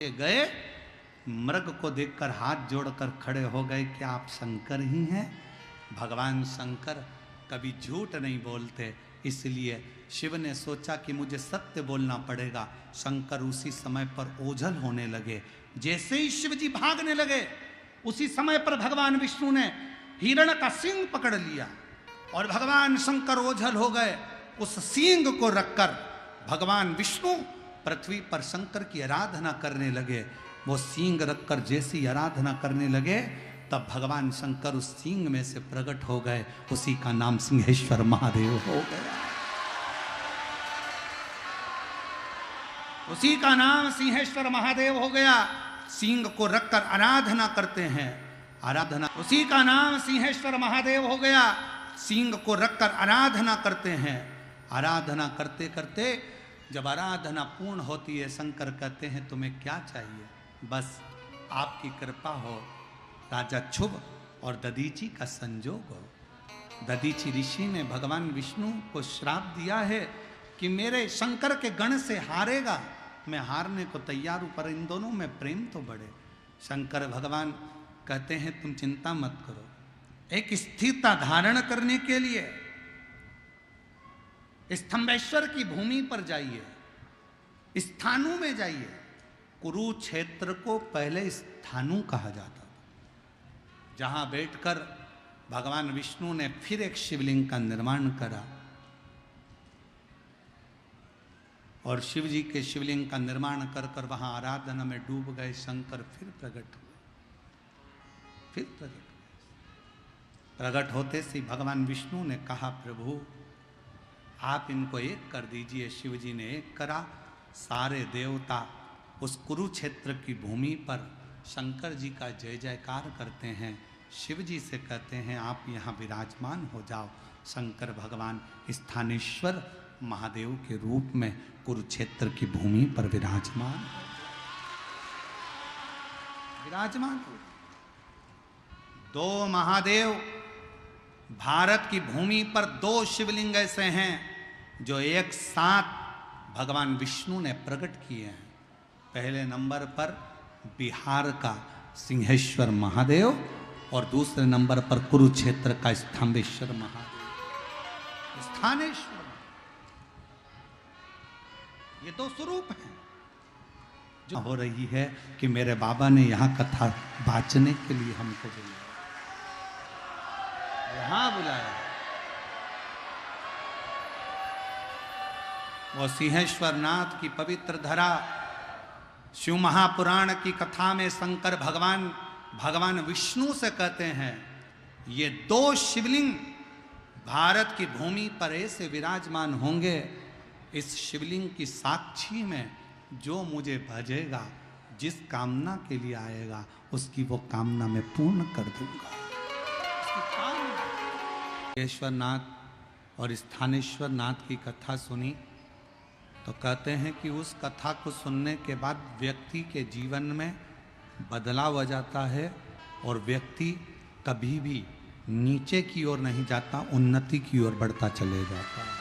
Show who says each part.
Speaker 1: गए, मृग को देखकर हाथ जोड़कर खड़े हो गए कि आप शंकर ही हैं। भगवान शंकर कभी झूठ नहीं बोलते, इसलिए शिव ने सोचा कि मुझे सत्य बोलना पड़ेगा। शंकर उसी समय पर ओझल होने लगे। जैसे ही शिव जी भागने लगे, उसी समय पर भगवान विष्णु ने हिरण का सींग पकड़ लिया और भगवान शंकर ओझल हो गए। उस सींग को रखकर भगवान विष्णु पृथ्वी पर शंकर की आराधना करने लगे। वो सींग रखकर जैसी आराधना करने लगे, तब भगवान शंकर उस सींग में से प्रकट हो गए। उसी का नाम सिंहेश्वर महादेव हो गया। उसी का नाम सिंहेश्वर महादेव हो गया। सींग को रखकर आराधना करते हैं, आराधना। उसी का नाम सिंहेश्वर महादेव हो गया। सींग को रखकर आराधना करते हैं, आराधना करते करते जब आराधना पूर्ण होती है, शंकर कहते हैं तुम्हें क्या चाहिए? बस आपकी कृपा हो, राजा शुभ और दधीची का संजोग हो। दधीची ऋषि ने भगवान विष्णु को श्राप दिया है कि मेरे शंकर के गण से हारेगा, मैं हारने को तैयार हूं, पर इन दोनों में प्रेम तो बढ़े। शंकर भगवान कहते हैं तुम चिंता मत करो, एक स्थिरता धारण करने के लिए स्तंभेश्वर की भूमि पर जाइए, स्थानु में जाइए। कुरुक्षेत्र को पहले स्थानु कहा जाता था, जहां बैठकर भगवान विष्णु ने फिर एक शिवलिंग का निर्माण करा और शिव जी के शिवलिंग का निर्माण कर कर वहां आराधना में डूब गए। शंकर फिर प्रकट हुए, फिर प्रकट होते से भगवान विष्णु ने कहा प्रभु आप इनको एक कर दीजिए। शिव जी ने एक करा। सारे देवता उस कुरुक्षेत्र की भूमि पर शंकर जी का जय जयकार करते हैं। शिव जी से कहते हैं आप यहाँ विराजमान हो जाओ। शंकर भगवान स्थानेश्वर महादेव के रूप में कुरुक्षेत्र की भूमि पर विराजमान हो। दो महादेव भारत की भूमि पर, दो शिवलिंग ऐसे हैं जो एक साथ भगवान विष्णु ने प्रकट किए हैं। पहले नंबर पर बिहार का सिंहेश्वर महादेव और दूसरे नंबर पर कुरुक्षेत्र का स्तंभेश्वर महादेव, स्थानेश्वर। ये दो स्वरूप हैं जो हो रही है कि मेरे बाबा ने यहाँ कथा बांचने के लिए हमको बुलाया, यहाँ बुलाया। वो सिंहेश्वर नाथ की पवित्र धरा शिव महापुराण की कथा में शंकर भगवान विष्णु से कहते हैं ये दो शिवलिंग भारत की भूमि पर ऐसे विराजमान होंगे, इस शिवलिंग की साक्षी में जो मुझे भजेगा, जिस कामना के लिए आएगा, उसकी वो कामना मैं पूर्ण कर दूंगा। सिंहेश्वर नाथ और स्थानेश्वर नाथ की कथा सुनी तो कहते हैं कि उस कथा को सुनने के बाद व्यक्ति के जीवन में बदलाव आ जाता है और व्यक्ति कभी भी नीचे की ओर नहीं जाता, उन्नति की ओर बढ़ता चले जाता है।